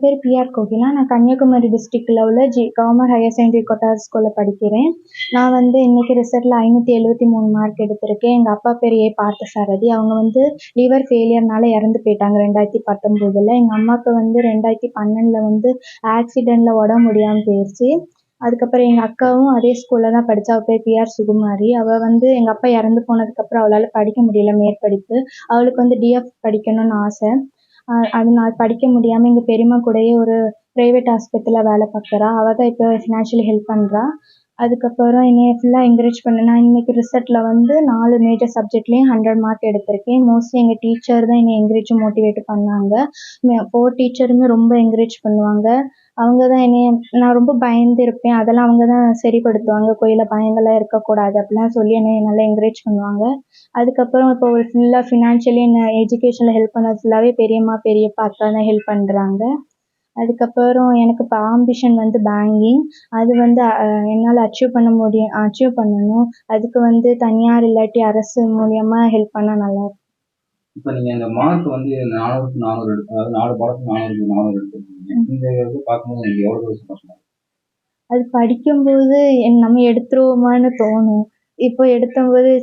பேர் பிஆர் கோகிலா. நான் கன்னியாகுமரி டிஸ்ட்ரிக்டில் உள்ள கவர்மெண்ட் ஹையர் செகண்டரி கொட்டார் ஸ்கூலில் படிக்கிறேன். நான் வந்து இன்னைக்கு ரிசல்ட்டில் 573 மார்க் எடுத்திருக்கேன். எங்கள் அப்பா பேர் ஏ பார்த்தசாரதி. அவங்க வந்து லிவர் ஃபெயிலியர்னால இறந்து போயிட்டாங்க 2019. எங்கள் அம்மாவுக்கு வந்து 2012 வந்து ஆக்சிடெண்ட்டில் உடம்பு முடியாமல் போயிடுச்சு. அதுக்கப்புறம் எங்கள் அக்காவும் அதே ஸ்கூலில் தான் படித்தா. அவள் பேர் பிஆர் சுகுமாரி. அவள் வந்து எங்கள் அப்பா இறந்து போனதுக்கப்புறம் அவளால் படிக்க முடியல மேற்படிப்பு. அவளுக்கு வந்து டிஎஃப் படிக்கணும்னு ஆசை. அதனால படிக்க முடியாமல் எங்கள் பெரியம்மா கூடயே ஒரு ப்ரைவேட் ஹாஸ்பிட்டலில் வேலை பார்க்குறா. அவள் தான் இப்போ ஃபினான்ஷியலி ஹெல்ப் பண்ணுறா. அதுக்கப்புறம் என்னைய ஃபுல்லாக என்கரேஜ் பண்ண நான் இன்னைக்கு ரிசல்ட்டில் வந்து 4 மேஜர் சப்ஜெக்ட்லேயும் 100 மார்க் எடுத்திருக்கேன். மோஸ்ட்லி எங்கள் டீச்சர் தான் என்னை என்கரேஜ் மோட்டிவேட் பண்ணாங்க. 4 டீச்சருமே ரொம்ப என்கரேஜ் பண்ணுவாங்க. அவங்க தான் என்னைய நான் ரொம்ப பயந்து இருப்பேன். அதெல்லாம் அவங்க தான் சரிப்படுத்துவாங்க. கோயிலில் பயங்கள்லாம் இருக்கக்கூடாது அப்படிலாம் சொல்லி என்னைய நல்லா என்கரேஜ் பண்ணுவாங்க. அதுக்கப்புறம் இப்போ ஒரு ஃபுல்லாக ஃபினான்ஷியலி என்ன எஜுகேஷனில் ஹெல்ப் பண்ணது ஃபுல்லாகவே பெரியம்மா பெரியப்பா அக்கா தான் ஹெல்ப் பண்ணுறாங்க. அதுக்கப்புறம் எனக்கு இப்போ ஆம்பிஷன் வந்து பேங்கிங். அது வந்து என்னால் அச்சீவ் பண்ணணும். அதுக்கு வந்து தனியார் இல்லாட்டி அரசு மூலியமா ஹெல்ப் பண்ணால் நல்லாயிருக்கும். இப்போ நீங்கள் இந்த மார்க் வந்து 400க்கு 400 அதாவது 4 பாடத்துக்கு 400க்கு 400 எடுத்துருக்கீங்க. இந்த இது பார்க்கும்போது உங்களுக்கு எவ்வளோ சந்தோஷமா இருக்கு? அது படிக்கும்போது நம்ம எடுத்துருவோமான்னு தோணும். இப்போ எடுத்தம்போது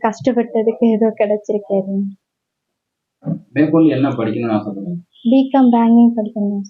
கஷ்டப்பட்டதுக்கு ஏதோ கிடைச்சிருக்காது. மேற்கொண்டு என்ன படிக்கணும்னு ஆசைப்படுறீங்க? பிகாம் பேங்கிங் படிக்கணும்.